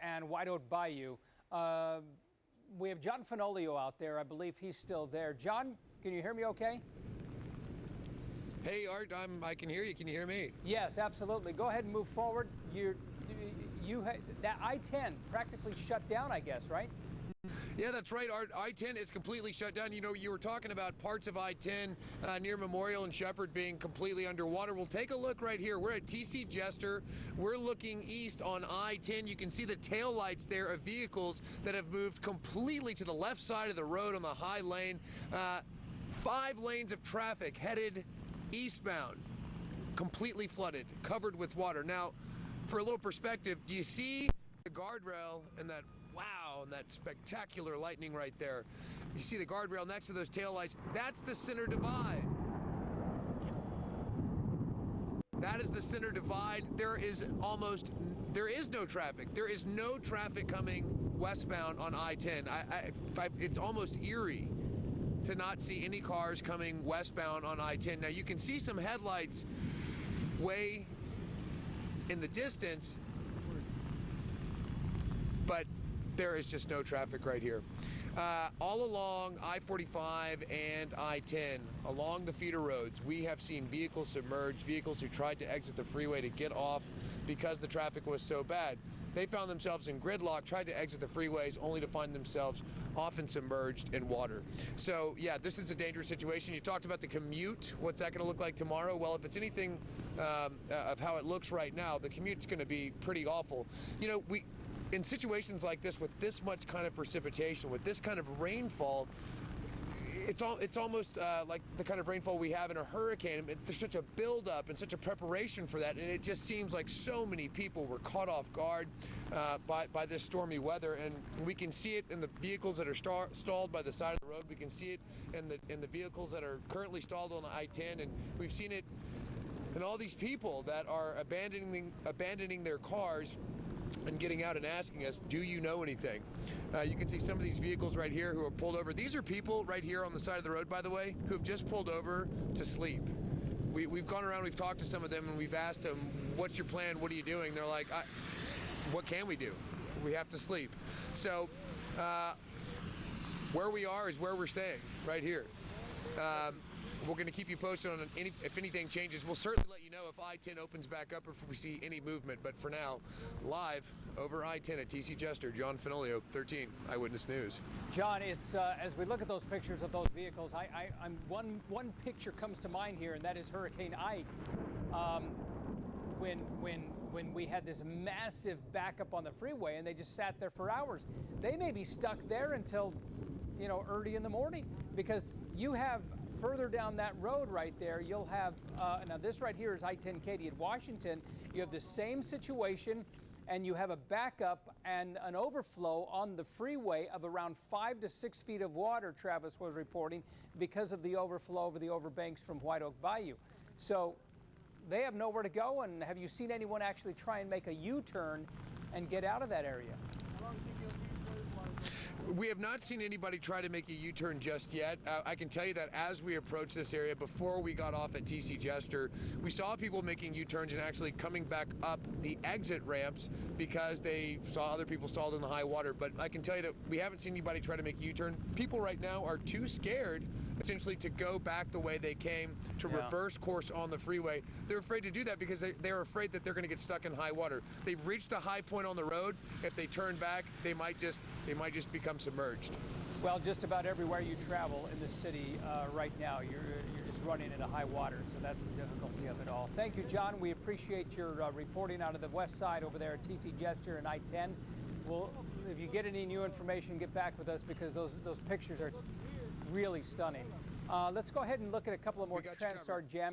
And White Oak Bayou. We have John Fenolio out there. I believe he's still there. John, can you hear me okay? Hey, Art, I can hear you. Can you hear me? Yes, absolutely. Go ahead and move forward. That I-10 practically shut down, I guess, right? Yeah, that's right, Art. I-10 is completely shut down. You know, you were talking about parts of I-10 near Memorial and Shepherd being completely underwater. Well, take a look right here. We're at TC Jester. We're looking east on I-10. You can see the taillights there of vehicles that have moved completely to the left side of the road on the high lane. 5 lanes of traffic headed eastbound, completely flooded, covered with water. Now, for a little perspective, do you see the guardrail and that wow, and that spectacular lightning right there? You see the guardrail next to those taillights? That's the center divide. That is the center divide. There is no traffic. There is no traffic coming westbound on I-10. It's almost eerie to not see any cars coming westbound on I-10. Now, you can see some headlights way in the distance, but there is just no traffic right here. All along I-45 and I-10, along the feeder roads, we have seen vehicles submerged, vehicles who tried to exit the freeway to get off because the traffic was so bad. They found themselves in gridlock, tried to exit the freeways, only to find themselves often submerged in water. So, yeah, this is a dangerous situation. You talked about the commute. What's that going to look like tomorrow? Well, if it's anything of how it looks right now, the commute's going to be pretty awful. You know, in situations like this, with this much kind of precipitation, with this kind of rainfall, it's almost like the kind of rainfall we have in a hurricane. There's such a buildup and such a preparation for that, and it just seems like so many people were caught off guard by this stormy weather. And we can see it in the vehicles that are stalled by the side of the road. We can see it in the vehicles that are currently stalled on I-10, and we've seen it in all these people that are abandoning their cars and getting out and asking us, do you know anything? You can see some of these vehicles right here who are pulled over. These are people right here on the side of the road, by the way, who have just pulled over to sleep. We've gone around, we've talked to some of them, and we've asked them, what's your plan? What are you doing? They're like, what can we do? We have to sleep. So where we are is where we're staying, right here. We're going to keep you posted on if anything changes. We'll certainly let you know if I-10 opens back up or if we see any movement. But for now, live over I-10 at TC Jester, John Fenolio, 13 Eyewitness News. John, it's as we look at those pictures of those vehicles, one picture comes to mind here, and that is Hurricane Ike. When we had this massive backup on the freeway, and they just sat there for hours. They may be stuck there until, you know, early in the morning, because you have further down that road right there, you'll have, now this right here is I-10 Katy at Washington. You have the same situation, and you have a backup and an overflow on the freeway of around 5 to 6 feet of water, Travis was reporting, because of the overflow over the overbanks from White Oak Bayou. So they have nowhere to go, and have you seen anyone actually try and make a U-turn and get out of that area? We have not seen anybody try to make a U-turn just yet. I can tell you that as we approached this area, before we got off at TC Jester, we saw people making U-turns and actually coming back up the exit ramps because they saw other people stalled in the high water. But I can tell you that we haven't seen anybody try to make a U-turn. People right now are too scared, essentially, to go back the way they came, to reverse course on the freeway. They're afraid to do that because they're afraid that they're going to get stuck in high water. They've reached a high point on the road. If they turn back, they might just become submerged. Well, just about everywhere you travel in the city right now, you're just running into high water, so that's the difficulty of it all. Thank you, John. We appreciate your reporting out of the west side over there at TC Jester and I-10. Well, if you get any new information, get back with us, because those pictures are really stunning. Let's go ahead and look at a couple of more TransStar Jam